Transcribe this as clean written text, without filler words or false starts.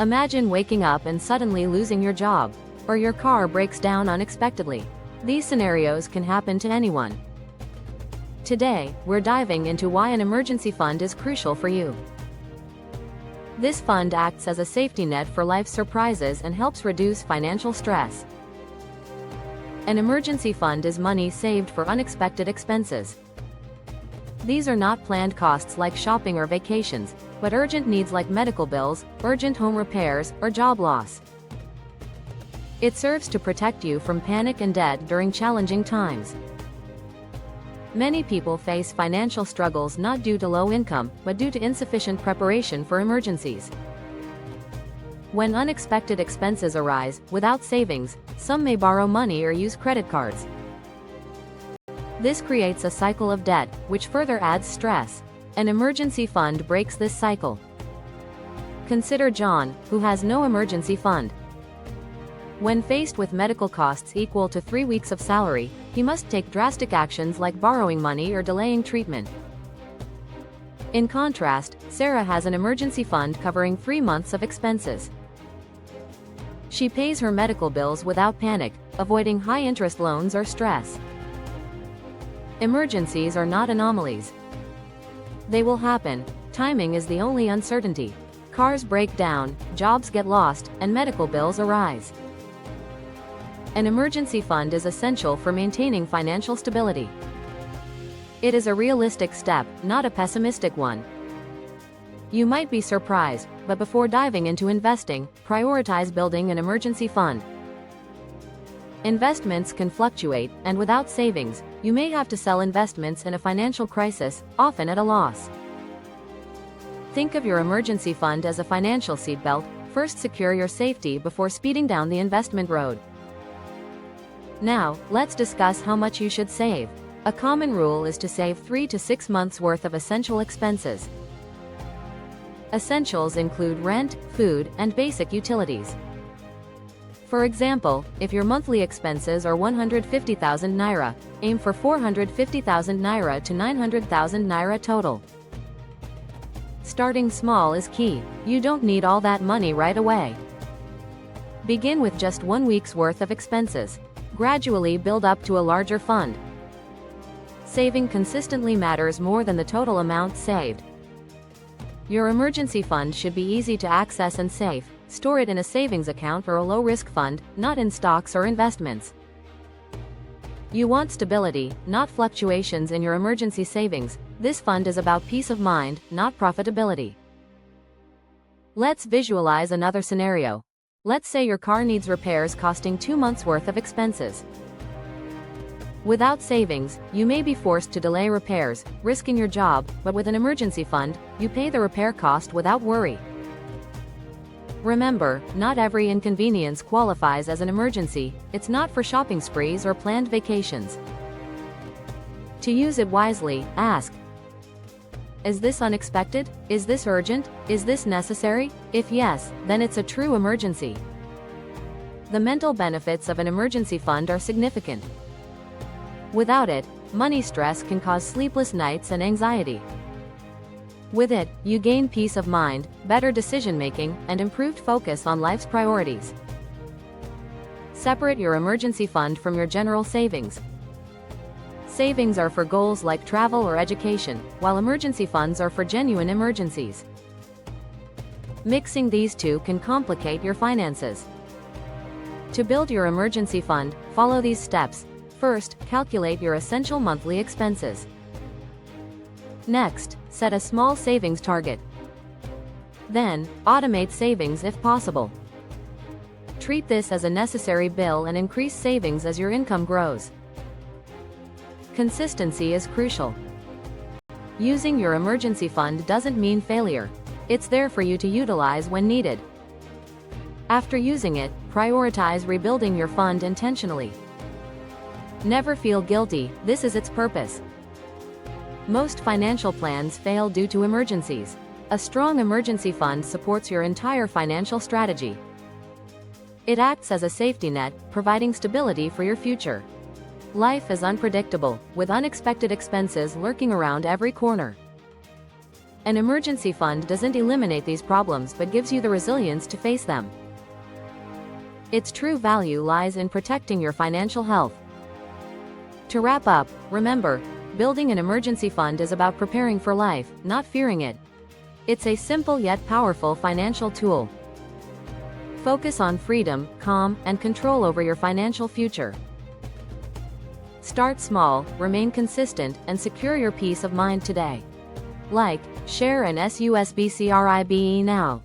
Imagine waking up and suddenly losing your job, or your car breaks down unexpectedly. These scenarios can happen to anyone. Today, we're diving into why an emergency fund is crucial for you. This fund acts as a safety net for life's surprises and helps reduce financial stress. An emergency fund is money saved for unexpected expenses. These are not planned costs like shopping or vacations, but urgent needs like medical bills, urgent home repairs, or job loss. It serves to protect you from panic and debt during challenging times. Many people face financial struggles not due to low income, but due to insufficient preparation for emergencies. When unexpected expenses arise, without savings, some may borrow money or use credit cards. This creates a cycle of debt, which further adds stress. An emergency fund breaks this cycle. Consider John, who has no emergency fund. When faced with medical costs equal to 3 weeks of salary, he must take drastic actions like borrowing money or delaying treatment. In contrast, Sarah has an emergency fund covering 3 months of expenses. She pays her medical bills without panic, avoiding high-interest loans or stress. Emergencies are not anomalies. They will happen. Timing is the only uncertainty. Cars break down, jobs get lost, and medical bills arise. An emergency fund is essential for maintaining financial stability. It is a realistic step, not a pessimistic one. You might be surprised, but before diving into investing, prioritize building an emergency fund. Investments can fluctuate, and without savings, you may have to sell investments in a financial crisis, often at a loss. Think of your emergency fund as a financial seatbelt. First, secure your safety before speeding down the investment road. Now, let's discuss how much you should save. A common rule is to save 3 to 6 months' worth of essential expenses. Essentials include rent, food, and basic utilities. For example, if your monthly expenses are 150,000 naira, aim for 450,000 naira to 900,000 naira total. Starting small is key. You don't need all that money right away. Begin with just 1 week's worth of expenses. Gradually build up to a larger fund. Saving consistently matters more than the total amount saved. Your emergency fund should be easy to access and safe. Store it in a savings account or a low-risk fund, not in stocks or investments. You want stability, not fluctuations in your emergency savings. This fund is about peace of mind, not profitability. Let's visualize another scenario. Let's say your car needs repairs costing 2 months' worth of expenses. Without savings, you may be forced to delay repairs, risking your job, but with an emergency fund, you pay the repair cost without worry. Remember, not every inconvenience qualifies as an emergency. It's not for shopping sprees or planned vacations. To use it wisely, ask: is this unexpected? Is this urgent? Is this necessary? If yes, then it's a true emergency. The mental benefits of an emergency fund are significant. Without it, money stress can cause sleepless nights and anxiety. With it, you gain peace of mind, better decision-making, and improved focus on life's priorities. Separate your emergency fund from your general savings. Savings are for goals like travel or education, while emergency funds are for genuine emergencies. Mixing these two can complicate your finances. To build your emergency fund, follow these steps. First, calculate your essential monthly expenses. Next, set a small savings target. Then, automate savings if possible. Treat this as a necessary bill and increase savings as your income grows. Consistency is crucial. Using your emergency fund doesn't mean failure. It's there for you to utilize when needed. After using it, prioritize rebuilding your fund intentionally. Never feel guilty, this is its purpose. Most financial plans fail due to emergencies. A strong emergency fund supports your entire financial strategy. It acts as a safety net, providing stability for your future. Life is unpredictable, with unexpected expenses lurking around every corner. An emergency fund doesn't eliminate these problems but gives you the resilience to face them. Its true value lies in protecting your financial health. To wrap up, remember, building an emergency fund is about preparing for life, not fearing it. It's a simple yet powerful financial tool. Focus on freedom, calm, and control over your financial future. Start small, remain consistent, and secure your peace of mind today. Like, share, and subscribe now.